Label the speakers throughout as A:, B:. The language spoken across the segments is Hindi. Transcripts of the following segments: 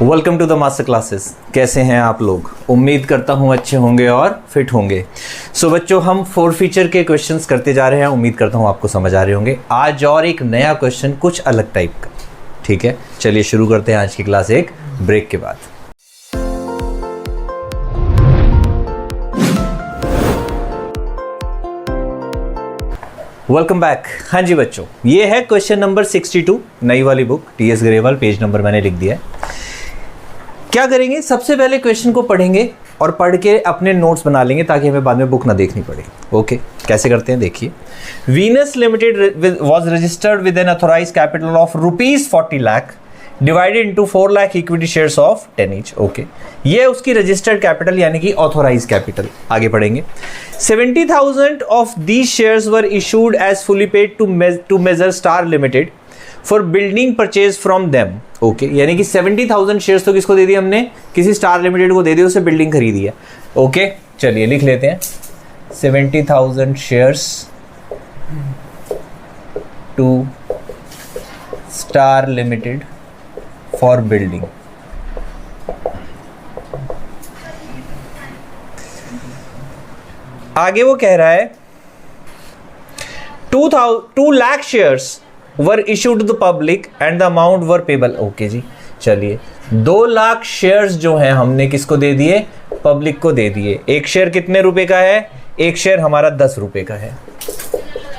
A: Welcome to the master classes. कैसे हैं आप लोग? उम्मीद करता हूं अच्छे होंगे और फिट होंगे। सो बच्चों, हम 4 फीचर के क्वेश्चंस करते जा रहे हैं। उम्मीद करता हूं आपको समझ आ रहे होंगे। आज और एक नया क्वेश्चन, कुछ अलग टाइप का। ठीक है, चलिए शुरू करते हैं आज की क्लास एक ब्रेक के बाद। Welcome back. हाँ जी बच्चों, ये है क्वेश्चन नंबर 62, नई वाली book, T S Grewal. Page number मैंने लिख दिया है। क्या करेंगे, सबसे पहले क्वेश्चन को पढ़ेंगे और पढ़ के अपने नोट्स बना लेंगे ताकि हमें बाद में बुक ना देखनी पड़े। ओके, कैसे करते हैं देखिए। Venus limited was registered with an authorised capital of ₹40 lakh divided into 4 lakh equity shares of 10 each. Okay, ये उसकी रजिस्टर्ड कैपिटल यानी कि ऑथोराइज्ड कैपिटल। आगे पढ़ेंगे। 70,000 of these shares were issued as fully paid to major star limited for building purchase from them. Okay, यानी कि 70,000 शेयर्स तो किसको दे दिए हमने? किसी स्टार लिमिटेड को दे दिए, उससे बिल्डिंग खरीदी है। ओके, चलिए लिख लेते हैं 70,000 shares to Star limited for building. आगे वो कह रहा है 2 lakh shares were issued to the public and the amount were payable. Okay जी, चलिए 2 लाख शेयर्स जो हैं हमने किसको दे दिए? पब्लिक को दे दिए। एक शेयर कितने रुपए का है? एक शेयर हमारा 10 रुपए का है।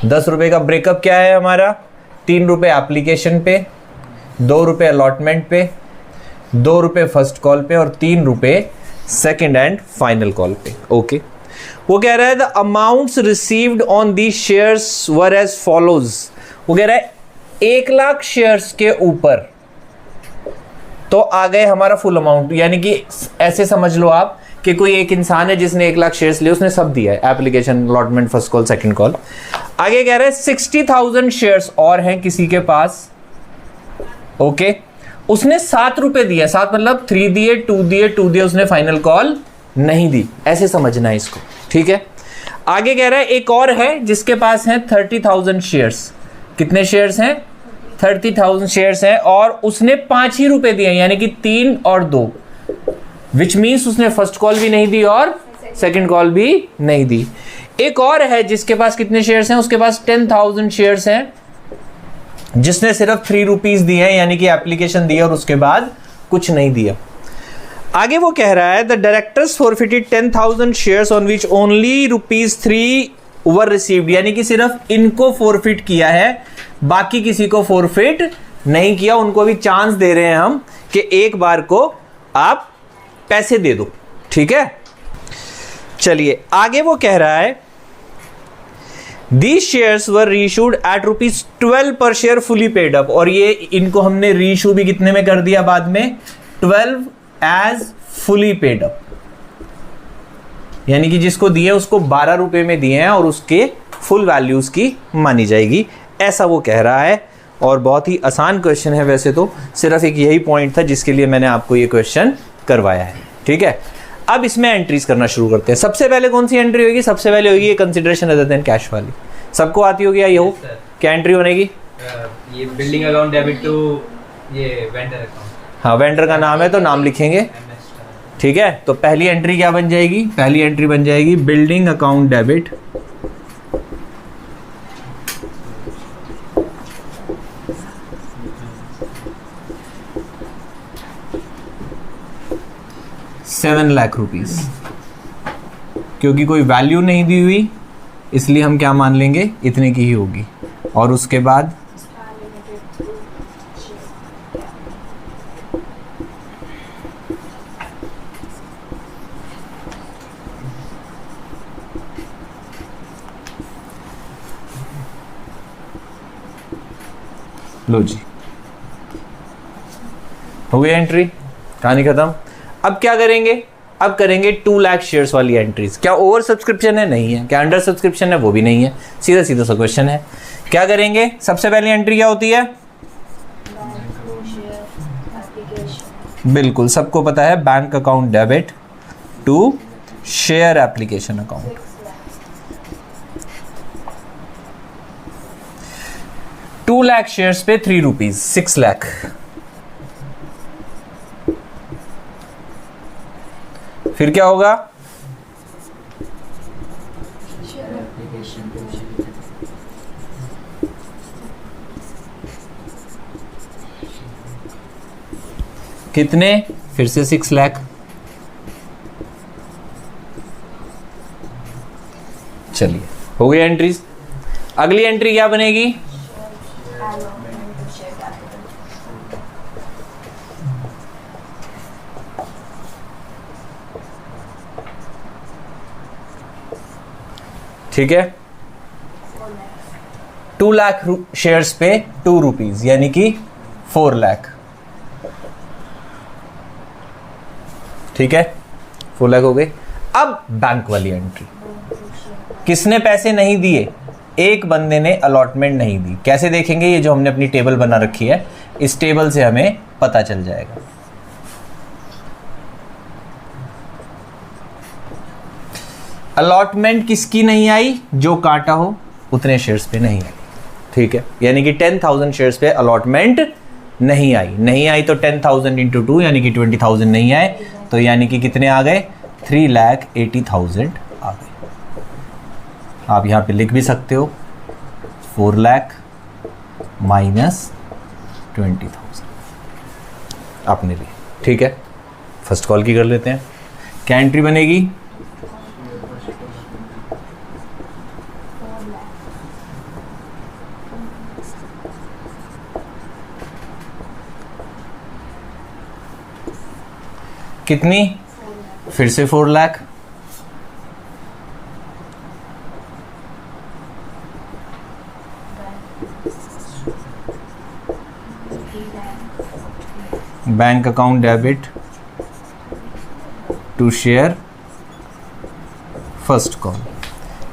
A: 10 रुपए का ब्रेकअप क्या है हमारा? 3 रुपए एप्लीकेशन पे, 2 रुपए अलॉटमेंट पे, 2 रुपए फर्स्ट कॉल पे और 3 रुपए सेकेंड एंड फाइनल कॉल पे। ओके, वो कह रहा है the amounts received on the shares were as follows. वो कह रहा है 1 लाख शेयर्स के ऊपर तो आ गए हमारा फुल अमाउंट। यानी कि ऐसे समझ लो आप कि कोई एक इंसान है जिसने 1 लाख शेयर्स लिए, उसने सब दिया है, application, allotment, first call, second call. आगे कह रहा है 60,000 शेयर्स और हैं किसी के पास। ओके, उसने 7 रुपए दिए। 7 मतलब 3 दिए, 2 दिए, 2 दिए, उसने फाइनल कॉल नहीं दी। ऐसे समझना है इसको, ठीक है। आगे कह रहा है एक और है जिसके पास है 30,000 शेयर्स। कितने शेयर्स हैं? 30,000 शेयर्स हैं और उसने 5 ही रुपए दिए, यानी कि 3 और 2, विच मीन्स उसने फर्स्ट कॉल भी नहीं दी और सेकंड कॉल भी नहीं दी। एक और है जिसके पास कितने शेयर्स हैं? उसके पास 10,000 शेयर्स हैं, जिसने सिर्फ 3 रुपीज दिए हैं, यानी कि एप्लीकेशन दिया और उसके बाद कुछ नहीं दिया। आगे वो कह रहा है the directors forfeited 10,000 shares on which only ₹3 were received. यानी कि सिर्फ इनको फॉरफिट किया है, बाकी किसी को फॉरफिट नहीं किया। उनको भी चांस दे रहे हैं हम कि एक बार को आप पैसे दे दो, ठीक है। चलिए आगे वो कह रहा है These shares were reissued at ₹12 per share fully paid up। और ये इनको हमने रीइशू भी कितने में कर दिया बाद में? 12 as fully paid up। यानी कि जिसको दिए उसको 12 रुपए में दिए हैं और उसके फुल वैल्यूज की मानी जाएगी, ऐसा वो कह रहा है। और बहुत ही आसान क्वेश्चन है वैसे तो, सिर्फ एक यही पॉइंट था जिसके लिए मैंने आपको ये क्वेश्चन करवाया है, ठीक है। अब इसमें एंट्रीज करना शुरू करते हैं। सबसे पहले कौन सी एंट्री होगी? सबसे पहले होगी ये कंसिडरेशन अदर देन कैश वाली। सबको आती होगी या ये हो? क्या एंट्री बनेगी?
B: ये बिल्डिंग अकाउंट डेबिट टू ये वेंडर अकाउंट।
A: हाँ, वेंडर का नाम है तो नाम लिखेंगे, ठीक है। तो पहली एंट्री क्या बन जाएगी? पहली एंट्री बन जाएगी बिल्डिंग अकाउंट डेबिट ₹7 लाख। क्योंकि कोई वैल्यू नहीं दी हुई इसलिए हम क्या मान लेंगे? इतने की ही होगी। और उसके बाद लो जी, हो गई एंट्री, कहानी खत्म। अब क्या करेंगे? अब करेंगे 2 लाख शेयर्स वाली एंट्रीज। क्या ओवर सब्सक्रिप्शन है? नहीं है। क्या अंडर सब्सक्रिप्शन है? वो भी नहीं है। सीधा सीधा सा क्वेश्चन है। क्या करेंगे? सबसे पहली एंट्री क्या होती है? बिल्कुल सबको पता है, bank account debit to share application account. 2 lakh shares पे 3 रुपीज, 6 लाख। फिर क्या होगा? कितने? फिर से 6 लाख। चलिए, हो गई एंट्रीज। अगली एंट्री क्या बनेगी? ठीक है, 2 लाख शेयर्स पे 2 रुपीज, यानी कि 4 लाख। ठीक है, 4 लाख हो गए। अब बैंक वाली एंट्री, किसने पैसे नहीं दिए? एक बंदे ने अलॉटमेंट नहीं दी। कैसे देखेंगे? ये जो हमने अपनी टेबल बना रखी है, इस टेबल से हमें पता चल जाएगा। अलॉटमेंट किसकी नहीं आई? जो काटा हो उतने शेयर्स पे नहीं आई। ठीक है, यानी कि 10,000 शेयर्स पे अलॉटमेंट नहीं आई। नहीं आई तो 10,000 इंटू 2 यानी कि 20,000 नहीं आए, तो यानी कि कितने आ गए? 3,80,000 आ गए। आप यहां पे लिख भी सकते हो 4 लाख माइनस 20,000 अपने लिए। ठीक है, फर्स्ट कॉल की कर लेते हैं। क्या एंट्री बनेगी? कितनी? फिर से 4 lakh. Bank account debit to share first call.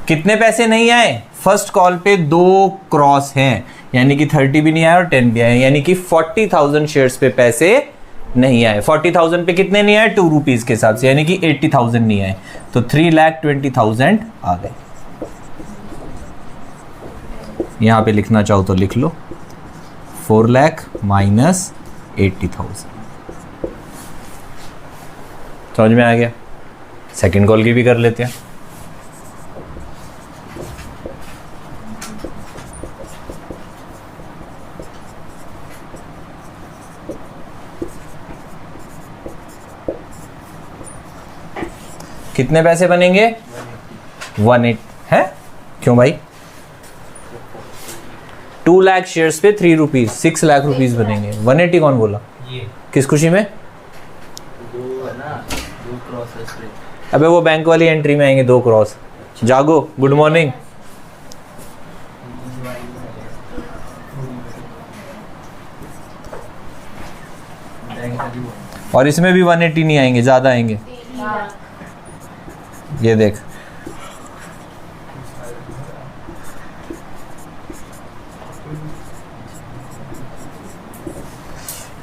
A: कितने पैसे नहीं आए? फर्स्ट कॉल पे 2 क्रॉस हैं, यानी कि 30 भी नहीं आया और 10 भी आए, यानी कि 40,000 शेयर्स पे पैसे नहीं आए। 40,000 पे कितने नहीं आए? 2 रुपीज के हिसाब से, यानी कि 80,000 नहीं आए, तो 3,20,000 आ गए। यहां पे लिखना चाहो तो लिख लो 4 लाख माइनस 80,000। समझ में आ गया? सेकंड कॉल की भी कर लेते हैं। कितने पैसे बनेंगे? 180 है? क्यों भाई? 2 लाख शेयर्स पे 3 रुपीज, 6 लाख रुपीज बनेंगे। 180 कौन बोला?
B: ये
A: किस खुशी में?
B: दो है ना, 2 क्रॉस है इसमें।
A: अबे वो बैंक वाली एंट्री में आएंगे 2 क्रॉस। जागो, गुड मॉर्निंग। और इसमें भी 180 नहीं आएंगे, ज्यादा आएंगे। ये देख,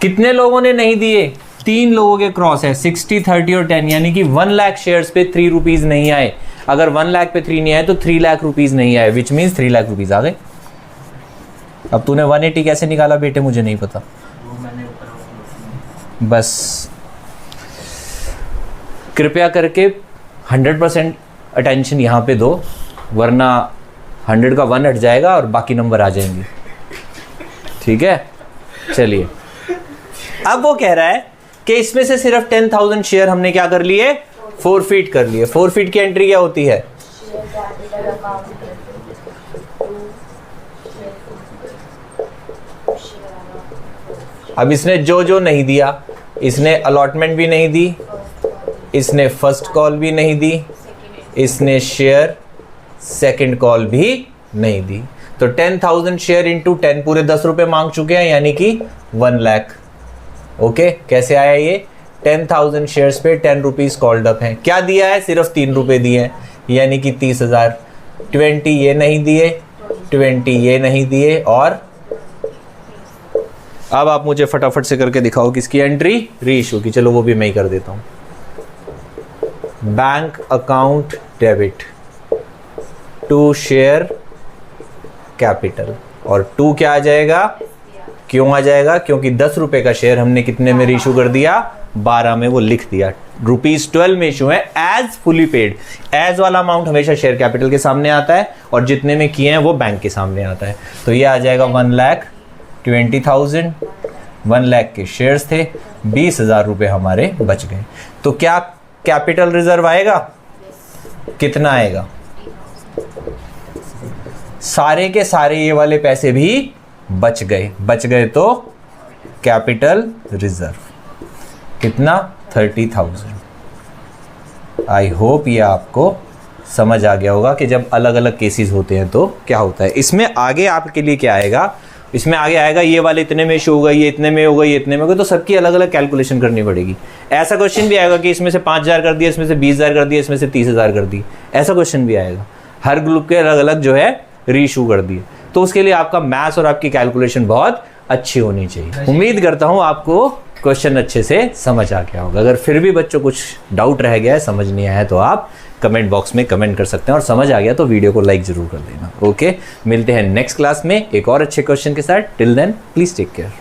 A: कितने लोगों ने नहीं दिए? 3 लोगों के क्रॉस है, 60, 30 और 10, यानी कि 1 लाख शेयर्स पे 3 रुपीज नहीं आए। अगर 1 लाख पे 3 नहीं आए तो 3 लाख रुपीज नहीं आए, विच मीन्स 3 लाख रुपीज आ गए। अब तूने 180 कैसे निकाला बेटे? मुझे नहीं पता। बस कृपया करके 100% अटेंशन यहाँ पे दो, वरना 100 का 1 हट जाएगा और बाकी नंबर आ जाएंगे। ठीक है, चलिए। अब वो कह रहा है कि इसमें से सिर्फ 10,000 शेयर हमने क्या कर लिए? फोरफीट कर लिए। फोरफीट की एंट्री क्या होती है? अब इसने जो नहीं दिया, इसने अलॉटमेंट भी नहीं दी, इसने फर्स्ट कॉल भी नहीं दी, इसने शेयर सेकंड कॉल भी नहीं दी, तो 10,000 शेयर इंटू 10 पूरे 10 रुपए मांग चुके हैं, यानी कि 1 लाख। ओके, कैसे आया ये? 10,000 शेयर्स पे 10 रुपीज कॉल्ड अप है। क्या दिया है? सिर्फ 3 रुपए दिए हैं, यानी कि 30,000। 20 ये नहीं दिए, 20 ये नहीं दिए, और अब आप मुझे फटाफट से करके दिखाओ किसकी एंट्री? री इशू की। चलो वो भी मैं ही कर देता हूं। Bank account debit to share capital, और 2 क्या आ जाएगा? क्यों आ जाएगा? क्योंकि 10 रुपए का शेयर हमने कितने में इशू कर दिया? 12 में वो लिख दिया। ₹12 में इशू है एज फुली पेड। एज वाला अमाउंट हमेशा शेयर कैपिटल के सामने आता है और जितने में किए हैं वो बैंक के सामने आता है। तो ये आ जाएगा 1,20,000। 1 लाख के शेयर्स थे, 20,000 रुपये हमारे बच गए। तो क्या कैपिटल रिजर्व आएगा? कितना आएगा? सारे के सारे ये वाले पैसे भी बच गए तो कैपिटल रिजर्व कितना? 30,000। आई होप ये आपको समझ आ गया होगा कि जब अलग अलग केसेस होते हैं तो क्या होता है। इसमें आगे आपके लिए क्या आएगा? इसमें आगे आएगा ये वाले इतने में इशू होगा, ये इतने में होगा, ये इतने में होगा, तो सबकी अलग अलग कैलकुलेशन करनी पड़ेगी। ऐसा क्वेश्चन भी आएगा कि इसमें से 5,000 कर दिया, इसमें से 20,000 कर दिया, इसमें से 30,000 कर दी, ऐसा क्वेश्चन भी आएगा। हर ग्रुप के अलग अलग जो है री इशू कर दिए। तो उसके लिए आपका मैथ्स और आपकी कैलकुलेशन बहुत अच्छी होनी चाहिए। उम्मीद करता हूँ आपको क्वेश्चन अच्छे से समझ आ गया होगा। अगर फिर भी बच्चों कुछ डाउट रह गया है, समझ नहीं आया है, तो आप कमेंट बॉक्स में कमेंट कर सकते हैं और समझ आ गया तो वीडियो को लाइक जरूर कर देना। ओके, मिलते हैं नेक्स्ट क्लास में एक और अच्छे क्वेश्चन के साथ। Till then please take care.